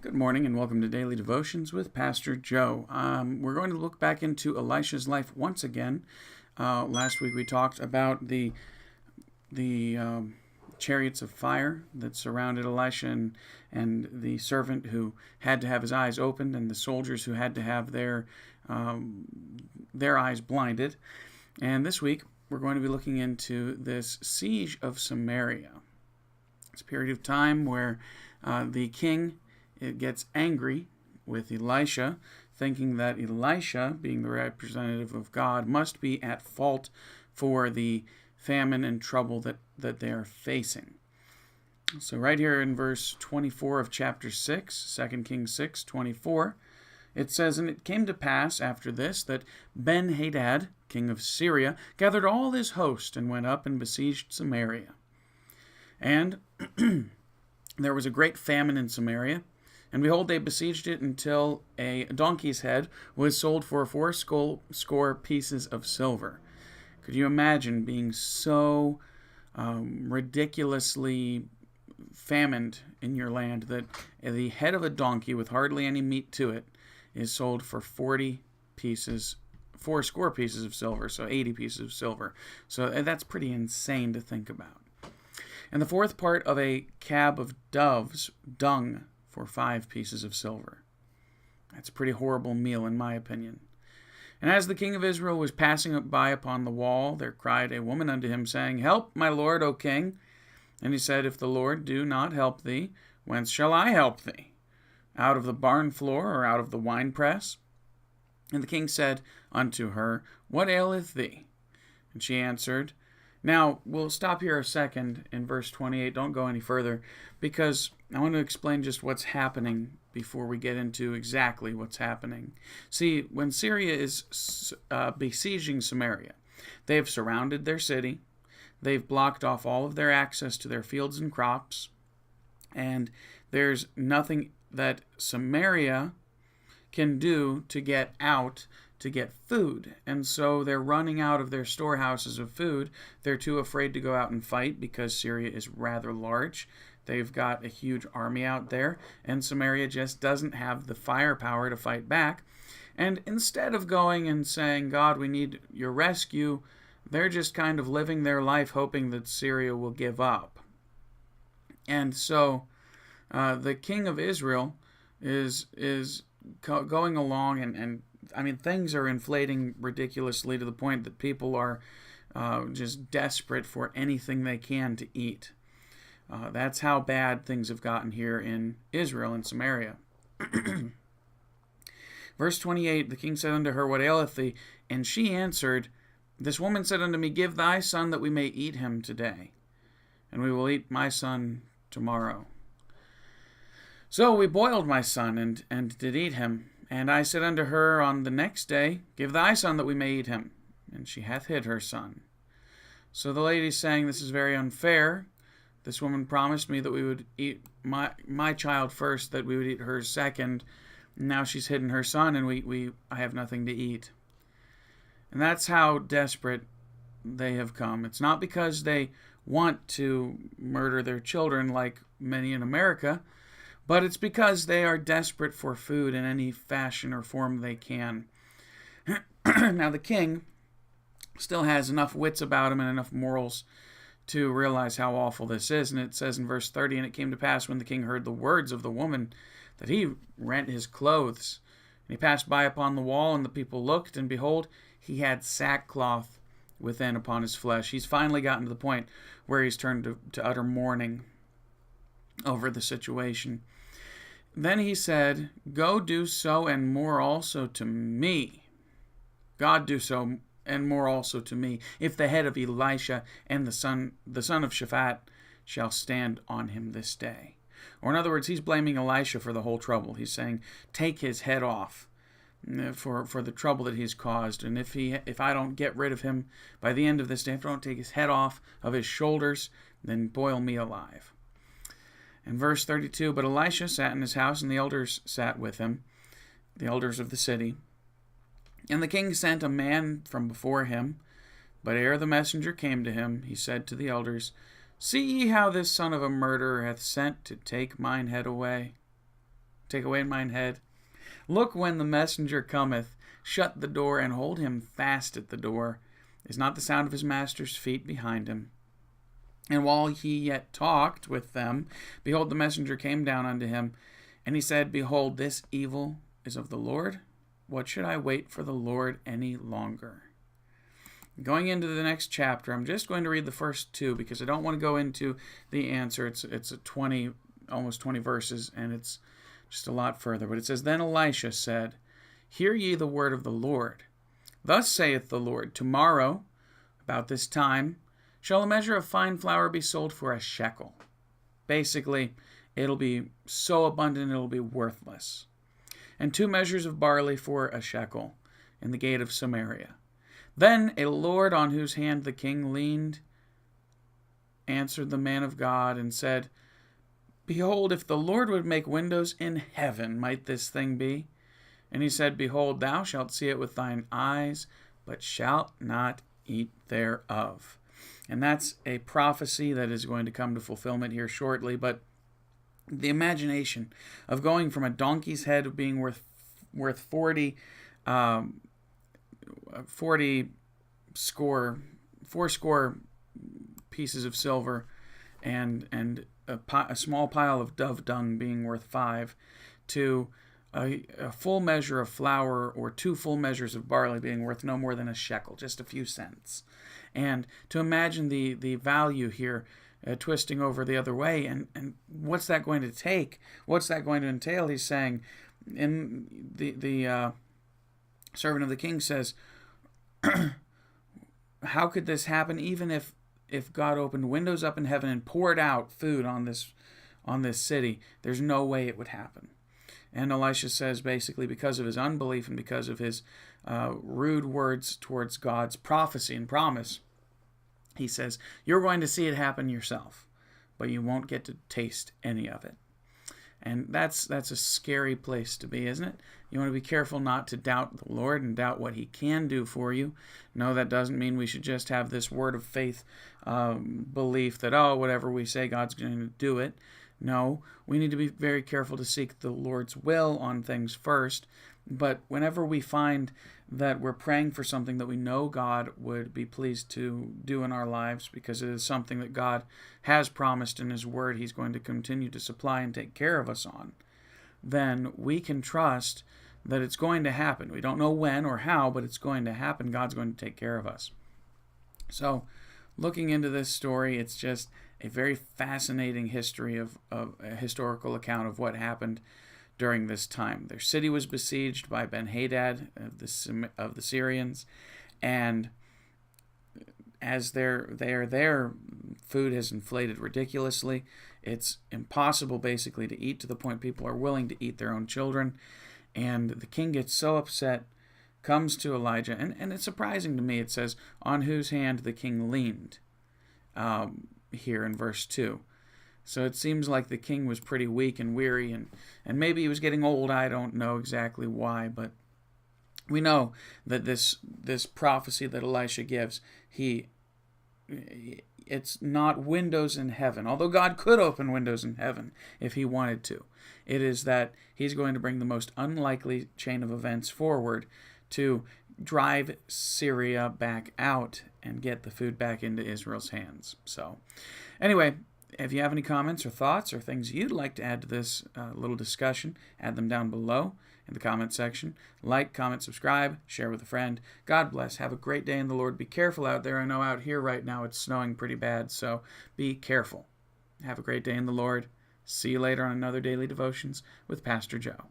Good morning and welcome to Daily Devotions with Pastor Joe. We're going to look back into Elisha's life once again. Last week we talked about the chariots of fire that surrounded Elisha and the servant who had to have his eyes opened and the soldiers who had to have their eyes blinded. And this week we're going to be looking into this siege of Samaria. It's a period of time where the king gets angry with Elisha, thinking that Elisha, being the representative of God, must be at fault for the famine and trouble that they are facing. So right here in verse 24 of chapter 6, 2 Kings 6:24, it says, "And it came to pass after this that Ben-Hadad, king of Syria, gathered all his host and went up and besieged Samaria. And there was a great famine in Samaria, and behold, they besieged it until a donkey's head was sold for fourscore pieces of silver." Could you imagine being so ridiculously famined in your land that the head of a donkey with hardly any meat to it is sold for fourscore pieces of silver, so 80 pieces of silver. So that's pretty insane to think about. And the fourth part of a cab of doves' dung for 5 pieces of silver. That's a pretty horrible meal, in my opinion. "And as the king of Israel was passing by upon the wall, there cried a woman unto him, saying, Help, my lord, O king. And he said, If the Lord do not help thee, whence shall I help thee? Out of the barnfloor, or out of the winepress? And the king said unto her, What aileth thee? And she answered." Now, we'll stop here a second in verse 28. Don't go any further, because I want to explain just what's happening before we get into exactly what's happening. See, when Syria is besieging Samaria, they have surrounded their city, they've blocked off all of their access to their fields and crops, and there's nothing that Samaria can do to get out to get food. And so they're running out of their storehouses of food. They're too afraid to go out and fight because Syria is rather large. They've got a huge army out there, and Samaria just doesn't have the firepower to fight back. And instead of going and saying, God, we need your rescue, they're just kind of living their life hoping that Syria will give up. And so the king of Israel is going along, and I mean, things are inflating ridiculously to the point that people are just desperate for anything they can to eat. That's how bad things have gotten here in Israel and Samaria. Verse 28, the king said unto her, What aileth thee? And she answered, This woman said unto me, Give thy son that we may eat him today, and we will eat my son tomorrow. So we boiled my son, and did eat him. And I said unto her on the next day, Give thy son that we may eat him. And she hath hid her son. So the lady saying, This is very unfair. This woman promised me that we would eat my child first, that we would eat hers second. Now she's hidden her son, and I have nothing to eat. And that's how desperate they have come. It's not because they want to murder their children like many in America, but it's because they are desperate for food in any fashion or form they can. Now the king still has enough wits about him and enough morals to realize how awful this is. And it says in verse 30, And it came to pass when the king heard the words of the woman that he rent his clothes. And he passed by upon the wall, and the people looked, and behold, he had sackcloth within upon his flesh. He's finally gotten to the point where he's turned to utter mourning over the situation. Then he said, Go do so and more also to me. God do so and more also to me, if the head of Elisha and the son of Shaphat shall stand on him this day. Or in other words, he's blaming Elisha for the whole trouble. He's saying, take his head off for the trouble that he's caused. And if I don't get rid of him by the end of this day, if I don't take his head off of his shoulders, then boil me alive. In verse 32, But Elisha sat in his house, and the elders sat with him, the elders of the city. And the king sent a man from before him. But ere the messenger came to him, he said to the elders, See ye how this son of a murderer hath sent to take mine head away? take away mine head. Look, when the messenger cometh, shut the door, and hold him fast at the door. Is not the sound of his master's feet behind him? And while he yet talked with them, behold, the messenger came down unto him, and he said, Behold, this evil is of the Lord. What should I wait for the Lord any longer? Going into the next chapter, I'm just going to read the first two because I don't want to go into the answer. It's almost 20 verses, and it's just a lot further. But it says, Then Elisha said, Hear ye the word of the Lord. Thus saith the Lord, Tomorrow, about this time, shall a measure of fine flour be sold for a shekel. Basically, it'll be so abundant it'll be worthless. And 2 measures of barley for a shekel in the gate of Samaria. Then a lord on whose hand the king leaned answered the man of God and said, Behold, if the Lord would make windows in heaven, might this thing be? And he said, Behold, thou shalt see it with thine eyes, but shalt not eat thereof. And that's a prophecy that is going to come to fulfillment here shortly. But the imagination of going from a donkey's head of being worth 40 fourscore pieces of silver, and a small pile of dove dung being worth 5, to a full measure of flour or 2 full measures of barley being worth no more than a shekel, just a few cents. And to imagine the value here twisting over the other way, and what's that going to take? What's that going to entail? He's saying, in the servant of the king says, how could this happen? Even if God opened windows up in heaven and poured out food on this city, there's no way it would happen. And Elisha says, basically, because of his unbelief and because of his rude words towards God's prophecy and promise, he says, you're going to see it happen yourself, but you won't get to taste any of it. And that's a scary place to be, isn't it? You want to be careful not to doubt the Lord and doubt what he can do for you. No, that doesn't mean we should just have this word of faith belief that, whatever we say, God's going to do it. No, we need to be very careful to seek the Lord's will on things first. But whenever we find that we're praying for something that we know God would be pleased to do in our lives, because it is something that God has promised in his word he's going to continue to supply and take care of us on, then we can trust that it's going to happen. We don't know when or how, but it's going to happen. God's going to take care of us. So, looking into this story, it's just a very fascinating history of a historical account of what happened during this time. Their city was besieged by Ben-Hadad of the Syrians, and as their food has inflated ridiculously. It's impossible basically to eat, to the point people are willing to eat their own children. And the king gets so upset, comes to Elijah, and it's surprising to me, it says, on whose hand the king leaned, here in verse 2. So it seems like the king was pretty weak and weary, and maybe he was getting old. I don't know exactly why, but we know that this prophecy that Elisha gives, it's not windows in heaven, although God could open windows in heaven if he wanted to. It is that he's going to bring the most unlikely chain of events forward to drive Syria back out and get the food back into Israel's hands. So, anyway, if you have any comments or thoughts or things you'd like to add to this little discussion, add them down below in the comment section. Like, comment, subscribe, share with a friend. God bless. Have a great day in the Lord. Be careful out there. I know out here right now it's snowing pretty bad, so be careful. Have a great day in the Lord. See you later on another Daily Devotions with Pastor Joe.